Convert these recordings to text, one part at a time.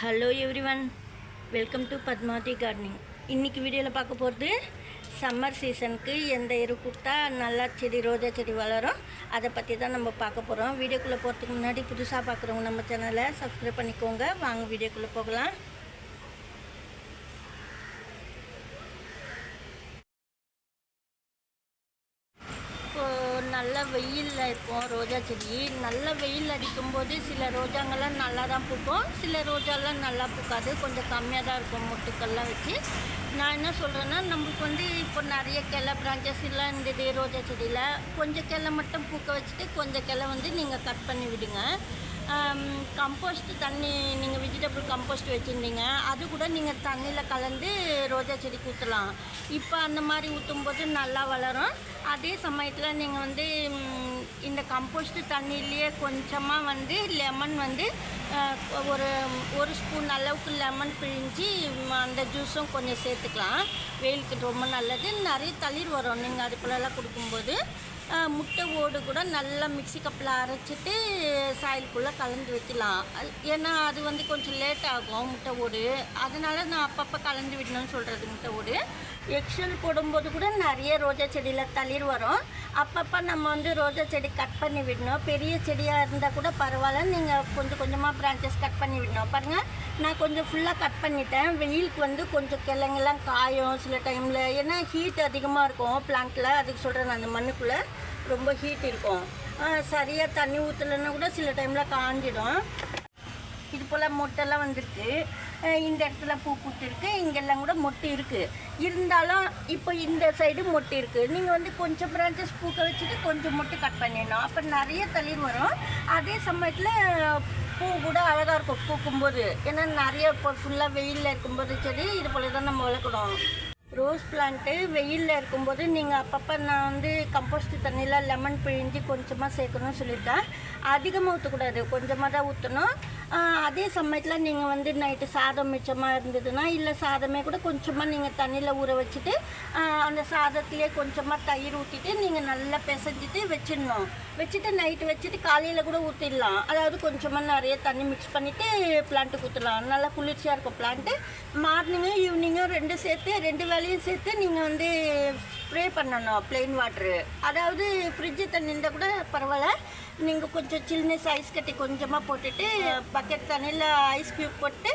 Hello everyone, welcome to Padmavathi gardening. இன்றைக்கி வீடியோவில் பார்க்க போகிறது சம்மர் சீசனுக்கு எந்த எரு கொடுத்தா நல்லா செடி ரோஜா செடி வளரும் அதை பற்றி தான் நம்ம பார்க்க போகிறோம். வீடியோக்குள்ளே போகிறதுக்கு முன்னாடி புதுசாக பார்க்குறவங்க நம்ம சேனலை சப்ஸ்கிரைப் பண்ணிக்கோங்க. வாங்க வீடியோக்குள்ளே போகலாம். நல்ல வெயிலில் இருக்கும் ரோஜா செடி. நல்ல வெயில் அடிக்கும்போது சில ரோஜாங்கள்லாம் நல்லா தான் பூக்கும், சில ரோஜாலாம் நல்லா பூக்காது, கொஞ்சம் கம்மியாக தான் இருக்கும் மொட்டுக்கள்லாம் வச்சு. நான் என்ன சொல்கிறேன்னா, நம்மளுக்கு இப்போ நிறைய கிளை பிரான்ச்சஸ் எல்லாம் இருந்தது ரோஜா செடியில். கொஞ்சம் கிளை மட்டும் பூக்க வச்சுட்டு கொஞ்சம் கிளை நீங்கள் கட் பண்ணி விடுங்க. கம்போஸ்ட் தண்ணி, நீங்கள் வெஜிடபிள் கம்போஸ்ட் வச்சுருந்தீங்க, அது கூட நீங்கள் தண்ணியில் கலந்து ரோஜா செடிக்கு ஊற்றலாம். இப்போ அந்த மாதிரி ஊற்றும்போது நல்லா வளரும். அதே சமயத்தில் நீங்கள் இந்த கம்போஸ்ட் தண்ணியிலேயே கொஞ்சமாக லெமன் ஒரு ஸ்பூன் அளவுக்கு லெமன் பிழிஞ்சு அந்த ஜூஸும் கொஞ்சம் சேர்த்துக்கலாம். வெயிலுக்கு ரொம்ப நல்லது. நிறைய தளிர் வரும் நீங்கள் அது போலலாம் கொடுக்கும்போது. முட்டை ஓடு கூட நல்லா மிக்ஸி கப்பில் அரைச்சிட்டு சாயிலுக்குள்ளே கலந்து வைக்கலாம். ஏன்னா அது கொஞ்சம் லேட் ஆகும் முட்டை ஓடு, அதனால் நான் அப்பப்போ கலந்து விடணும்னு சொல்கிறது. முட்டை ஓடு எக்ஸல் போடும்போது கூட நிறைய ரோஜா செடியில் தளிர் வரும். அப்பப்போ நம்ம ரோஜா செடி கட் பண்ணி விடணும். பெரிய செடியாக இருந்தால் கூட பரவாயில்ல, நீங்கள் கொஞ்சம் கொஞ்சமாக பிரான்ச்சஸ் கட் பண்ணி விடணும். பாருங்கள், நான் கொஞ்சம் ஃபுல்லாக கட் பண்ணிட்டேன். வெயிலுக்கு கொஞ்சம் கிழங்கெல்லாம் காயும் சில டைமில். ஏன்னா ஹீட் அதிகமாக இருக்கும் பிளான்ட்டில், அதுக்கு சொல்கிறேன். அந்த மண்ணுக்குள்ளே ரொம்ப ஹீட் இருக்கும். சரியாக தண்ணி ஊற்றலைன்னா கூட சில டைமில் காஞ்சிடும். இது போல் மொட்டெல்லாம் வந்திருக்கு. இந்த இடத்துல பூ பூத்துருக்கு, இங்கெல்லாம் கூட மொட்டு இருக்குது. இருந்தாலும் இப்போ இந்த சைடு மொட்டு இருக்குது. நீங்கள் கொஞ்சம் பிரான்ச்சஸ் பூக்க வச்சுட்டு கொஞ்சம் மொட்டு கட் பண்ணிடணும். அப்போ நிறைய தளிர் வரும். அதே சமயத்தில் பூ கூட அழகாக இருக்கும் பூக்கும்போது. ஏன்னா நிறைய இப்போ ஃபுல்லாக வெயிலில் இருக்கும்போது செடி இது போல் தான் நம்ம வளர்க்கணும். ரோஸ் பிளான்ட்டு வெயிலில் இருக்கும்போது நீங்கள் அப்பப்போ நான் கம்போஸ்ட் தண்ணியில் லெமன் பிழிஞ்சு கொஞ்சமாக சேர்க்கணும்னு சொல்லியிருக்கேன். அதிகமாக ஊற்றக்கூடாது, கொஞ்சமாக தான் ஊற்றணும். அதே சமயத்தில் நீங்கள் நைட்டு சாதம் மிச்சமாக இருந்ததுன்னா, இல்லை சாதமே கூட கொஞ்சமாக நீங்கள் தண்ணியில் ஊற வச்சுட்டு அந்த சாதத்துலேயே கொஞ்சமாக தயிர் ஊற்றிட்டு நீங்கள் நல்லா பிசைஞ்சிட்டு வச்சிடணும். வச்சுட்டு நைட்டு வச்சுட்டு காலையில் கூட ஊற்றிடலாம். அதாவது கொஞ்சமாக நிறைய தண்ணி மிக்ஸ் பண்ணிவிட்டு பிளான்ட்டுக்கு ஊற்றலாம். நல்லா குளிர்ச்சியாக இருக்கும் பிளான்ட்டு. மார்னிங்கும் ஈவினிங்கும் ரெண்டு வேலையும் சேர்த்து நீங்கள் ஸ்ப்ரே பண்ணணும் ப்ளெயின் வாட்ரு. அதாவது ஃப்ரிட்ஜு தண்ணி இருந்தால் கூட பரவாயில்ல, நீங்கள் கொஞ்சம் சில்னஸ் ஐஸ் கட்டி கொஞ்சமாக போட்டுட்டு பக்கெட் தண்ணியில் ஐஸ் க்யூப் போட்டு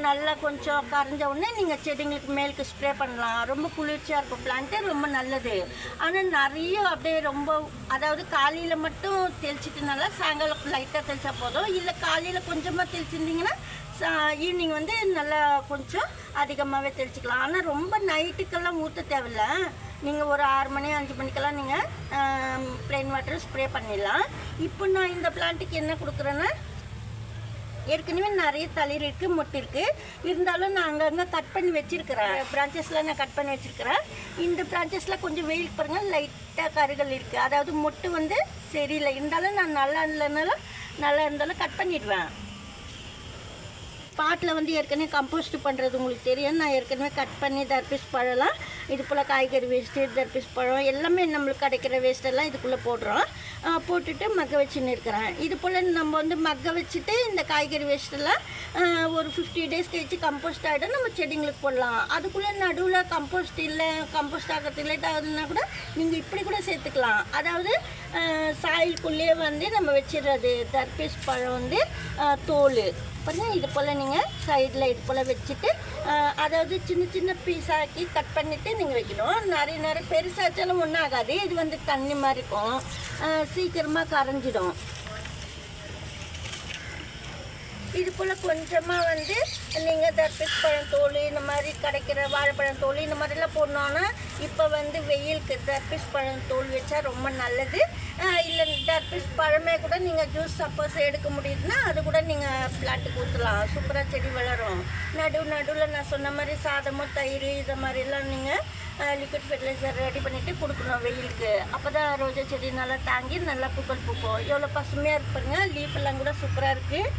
நல்லா கொஞ்சம் கரைஞ்ச உடனே நீங்கள் செடிங்களுக்கு மேலுக்கு ஸ்ப்ரே பண்ணலாம். ரொம்ப குளிர்ச்சியாக இருக்கும் பிளான்ட்டு, ரொம்ப நல்லது. ஆனால் நிறைய அப்படியே ரொம்ப, அதாவது காலையில் மட்டும் தெளிச்சிட்டு நல்லா சாயங்காலம் லைட்டாக தெளித்தா போதும். இல்லை காலையில் கொஞ்சமாக தெளிச்சிருந்தீங்கன்னா ஈவினிங் நல்லா கொஞ்சம் அதிகமாகவே தெளிச்சிக்கலாம். ஆனால் ரொம்ப நைட்டுக்கெல்லாம் ஊற்ற தேவையில்ல. நீங்கள் ஒரு 6 மணி 5 மணிக்கெல்லாம் நீங்கள் ப்ளெயின் வாட்டர் ஸ்ப்ரே பண்ணிடலாம். இப்போ நான் இந்த பிளான்ட்டுக்கு என்ன கொடுக்குறேன்னா, ஏற்கனவே நிறைய தளிர் இருக்குது, மொட்டு இருக்குது. இருந்தாலும் நான் அங்கங்கே கட் பண்ணி வச்சுருக்கிறேன். பிரான்ச்சஸில் நான் கட் பண்ணி வச்சுருக்கிறேன். இந்த பிரான்ச்சஸில் கொஞ்சம் வெயில் பாருங்கள், லைட்டாக கருகள் இருக்குது. அதாவது மொட்டு சரியில்லை. இருந்தாலும் நான் நல்லா இருந்தாலும் கட் பண்ணிடுவேன். பாட்டில் ஏற்கனவே கம்போஸ்ட் பண்ணுறது உங்களுக்கு தெரியும். நான் ஏற்கனவே கட் பண்ணி தர்பீஸ் பழம்லாம் இது போல் காய்கறி வேஸ்ட்டு, தர்பீஸ் பழம் எல்லாமே நம்மளுக்கு கிடைக்கிற வேஸ்ட்டெல்லாம் இதுக்குள்ளே போடுறோம். போட்டுட்டு மக்க வச்சுன்னு இருக்கிறேன். இது போல் நம்ம மக்க வச்சுட்டு இந்த காய்கறி வேஸ்ட்டெல்லாம் ஒரு 50 டேஸ் கழிச்சு கம்போஸ்ட் ஆகிடும், நம்ம செடிங்களுக்கு போடலாம். அதுக்குள்ளே நடுவில் கம்போஸ்ட் ஆகிறது லேட் ஆகுதுன்னா கூட நீங்கள் இப்படி கூட சேர்த்துக்கலாம். அதாவது சாயிலுக்குள்ளேயே நம்ம வச்சிடுறது தர்பீஸ் பழம் தோல் பாருங்கள். இது போல் நீங்கள் சைடில் இது போல் வச்சுட்டு அதாவது சின்ன சின்ன பீஸாக்கி கட் பண்ணிவிட்டு நீங்கள் வைக்கணும். நிறைய பெருசாச்சாலும் ஒன்றும் ஆகாது. இது தண்ணி மாதிரி இருக்கும், சீக்கிரமாக கரைஞ்சிடும். இது போல் கொஞ்சமாக நீங்கள் தர்பீஸ் பழம் தோல், இந்த மாதிரி கிடைக்கிற வாழைப்பழம் தோல், இந்த மாதிரிலாம் போடணுன்னா இப்போ வெயிலுக்கு தர்பீஸ் பழம் தோல் வச்சா ரொம்ப நல்லது. இல்லை தர்பீஸ் பழமே கூட நீங்கள் ஜூஸ் சப்போஸ் எடுக்க முடியுதுன்னா அது கூட நீங்கள் பிளான்ட்டுக்கு ஊற்றலாம். சூப்பராக செடி வளரும். நடுவில் நான் சொன்ன மாதிரி சாதமோ தயிர் இதை மாதிரிலாம் நீங்கள் லிக்விட் ஃபெர்டிலைசர் ரெடி பண்ணிவிட்டு கொடுக்கணும் வெயிலுக்கு. அப்போ தான் ரோஜா செடி நல்லா தாங்கி நல்லா பூக்கள் பூக்கும். எவ்வளோ பசுமையாக இருப்பாருங்க. லீஃப் எல்லாம் கூட சூப்பராக இருக்குது,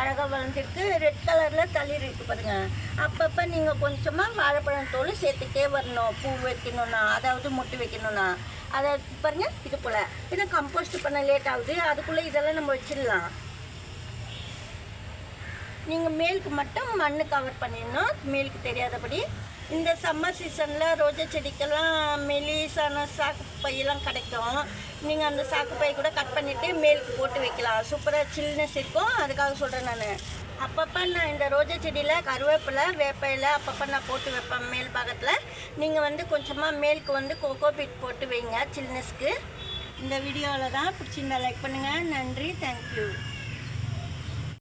அழகாக வளர்ந்துருக்கு. ரெட் கலரில் தளிர் இருக்குது பாருங்கள். அப்பப்போ நீங்கள் கொஞ்சமாக வாழைப்பழம் தோல் சேர்த்துட்டே வரணும் பூ வைக்கணுன்னா, அதாவது மொட்டு வைக்கணுன்னா. அதை பாருங்கள் இது போல். ஏன்னா கம்போஸ்ட் பண்ண லேட் ஆகுது, அதுக்குள்ளே இதெல்லாம் நம்ம வச்சிடலாம். நீங்கள் மேலுக்கு மட்டும் மண் கவர் பண்ணிடணும், மேலுக்கு தெரியாதபடி. இந்த சம்மர் சீசனில் ரோஜா செடிக்கெல்லாம் மெலிசான சாக்கு பையெல்லாம் கிடைக்கும். நீங்கள் அந்த சாக்கு பை கூட கட் பண்ணிவிட்டு மேலுக்கு போட்டு வைக்கலாம், சூப்பராக சில்னஸ் இருக்கும். அதுக்காக சொல்கிறேன் நான். அப்பப்போ நான் இந்த ரோஜா செடியில் கருவேப்பிலை வேப்பையில் அப்பப்போ நான் போட்டு வைப்பேன் மேல் பாகத்தில். நீங்கள் வந்து கொஞ்சமாக மேலுக்கு வந்து கோகோ பீட் போட்டு வைங்க சில்னஸ்க்கு. இந்த வீடியோவில் தான் பிடிச்சிருந்தா லைக் பண்ணுங்கள். நன்றி, தேங்க்யூ.